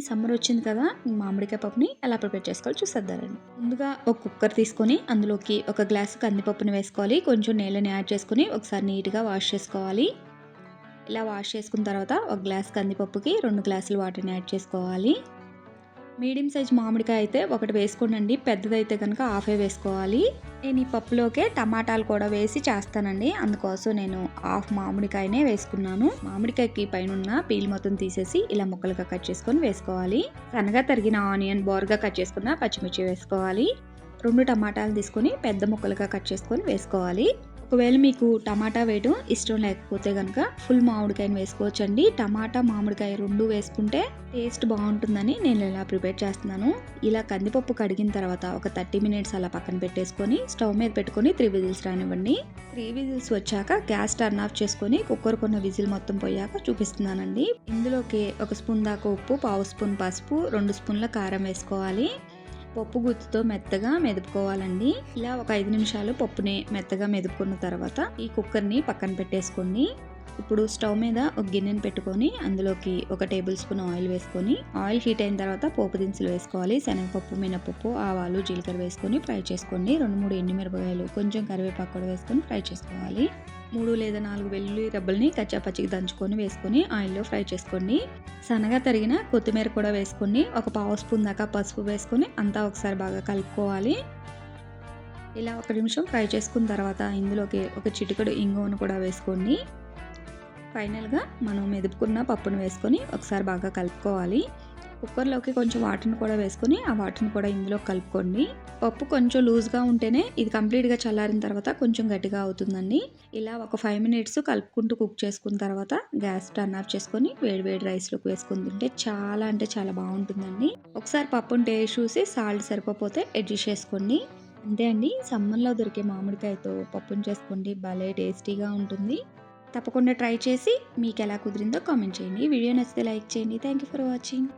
Summer వచ్చింది కదా! మామిడికాయ పప్పుని ఎలా ప్రిపేర్ చేసుకోవాలో చూసేద్దారండి. ముందుగా ఒక కుక్కర్ తీసుకొని అందులోకి ఒక గ్లాసు కందిపప్పుని వేసుకోవాలి. కొంచెం నీళ్ళని యాడ్ చేసుకొని ఒకసారి నీట్‌గా వాష్ చేసుకోవాలి. ఇలా వాష్ చేసుకున్న తర్వాత ఒక గ్లాస్ కందిపప్పుకి 2 గ్లాసులు వాటర్‌ని యాడ్ చేసుకోవాలి. మీడియం సైజ్ మామిడికాయ అయితే ఒకటి వేసుకోండి. పెద్దదైతే కనుక హాఫే వేసుకోవాలి. నేను ఈ పప్పులోకే టమాటాలు కూడా వేసి చేస్తానండి. అందుకోసం నేను హాఫ్ మామిడికాయనే వేసుకున్నాను. మామిడికాయకి పైన పీల్ మొత్తం తీసేసి ఇలా ముక్కలుగా కట్ చేసుకొని వేసుకోవాలి. సన్నగా తరిగిన ఆనియన్, బోర్గా కట్ చేసుకున్న పచ్చిమిర్చి వేసుకోవాలి. 2 టమాటాలు తీసుకొని పెద్ద ముక్కలుగా కట్ చేసుకొని వేసుకోవాలి. ఒకవేళ మీకు టమాటా వేయడం ఇష్టం లేకపోతే కనుక ఫుల్ మామిడికాయని వేసుకోవచ్చండి. టమాటా, మామిడికాయ 2 వేసుకుంటే టేస్ట్ బాగుంటుందని నేను ఇలా ప్రిపేర్ చేస్తున్నాను. ఇలా కందిపప్పు కడిగిన తర్వాత ఒక 30 మినిట్స్ అలా పక్కన పెట్టేసుకొని స్టవ్ మీద పెట్టుకొని 3 విజిల్స్ రానివ్వండి. 3 విజిల్స్ వచ్చాక గ్యాస్ టర్న్ ఆఫ్ చేసుకొని కుక్కర్ కొన్న విజిల్ మొత్తం పోయాక చూపిస్తున్నానండి. ఇందులోకి 1 స్పూన్ దాకా ఉప్పు, పావు స్పూన్ పసుపు, 2 స్పూన్ల కారం వేసుకోవాలి. పప్పు గుత్తితో మెత్తగా మెదుపుకోవాలండి. ఇలా ఒక 5 నిమిషాలు పప్పుని మెత్తగా మెదుపుకున్న తర్వాత ఈ కుక్కర్ని పక్కన పెట్టేసుకోండి. ఇప్పుడు స్టవ్ మీద ఒక గిన్నెని పెట్టుకొని అందులోకి 1 టేబుల్ స్పూన్ ఆయిల్ వేసుకొని ఆయిల్ హీట్ అయిన తర్వాత పోపు దినుసులు వేసుకోవాలి. శనగపప్పు, మినపప్పు, ఆవాలు, జీలకర్ర వేసుకొని ఫ్రై చేసుకోండి. 2-3 ఎండుమిరపకాయలు, కొంచెం కరివేపాకు కూడా వేసుకొని ఫ్రై చేసుకోవాలి. 3 లేదా 4 వెల్లుల్లి రెబ్బల్ని కచ్చాపచ్చిగా దంచుకొని వేసుకొని ఆయిల్లో ఫ్రై చేసుకోండి. సన్నగా తరిగిన కొత్తిమీర కూడా వేసుకోండి. ఒక పావు స్పూన్ దాకా పసుపు వేసుకొని అంతా ఒకసారి బాగా కలుపుకోవాలి. ఇలా 1 నిమిషం ఫ్రై చేసుకున్న తర్వాత ఇందులోకి ఒక చిటికెడు ఇంగువను కూడా వేసుకోండి. ఫైనల్గా మనం మెదుపుకున్న పప్పును వేసుకొని ఒకసారి బాగా కలుపుకోవాలి. కుక్కర్లోకి కొంచెం వాటర్ని కూడా వేసుకొని ఆ వాటర్ని కూడా ఇందులో కలుపుకోండి. పప్పు కొంచెం లూజ్గా ఉంటేనే ఇది కంప్లీట్గా చల్లారిన తర్వాత కొంచెం గట్టిగా అవుతుందండి. ఇలా ఒక 5 మినిట్స్ కలుపుకుంటూ కుక్ చేసుకున్న తర్వాత గ్యాస్ టర్న్ ఆఫ్ చేసుకొని వేడి వేడి రైస్లోకి వేసుకొని తింటే చాలా అంటే చాలా బాగుంటుందండి. ఒకసారి పప్పును టేస్ట్ చూసి సాల్ట్ సరిపోతే అడ్జస్ట్ చేసుకోండి. అంతే అండి, సమ్మర్లో దొరికే మామిడికాయతో పప్పును చేసుకోండి, భలే టేస్టీగా ఉంటుంది. తప్పకుండా ట్రై చేసి మీకు ఎలా కుదిరిందో కామెంట్ చేయండి. వీడియో నచ్చితే లైక్ చేయండి. Thank you for watching.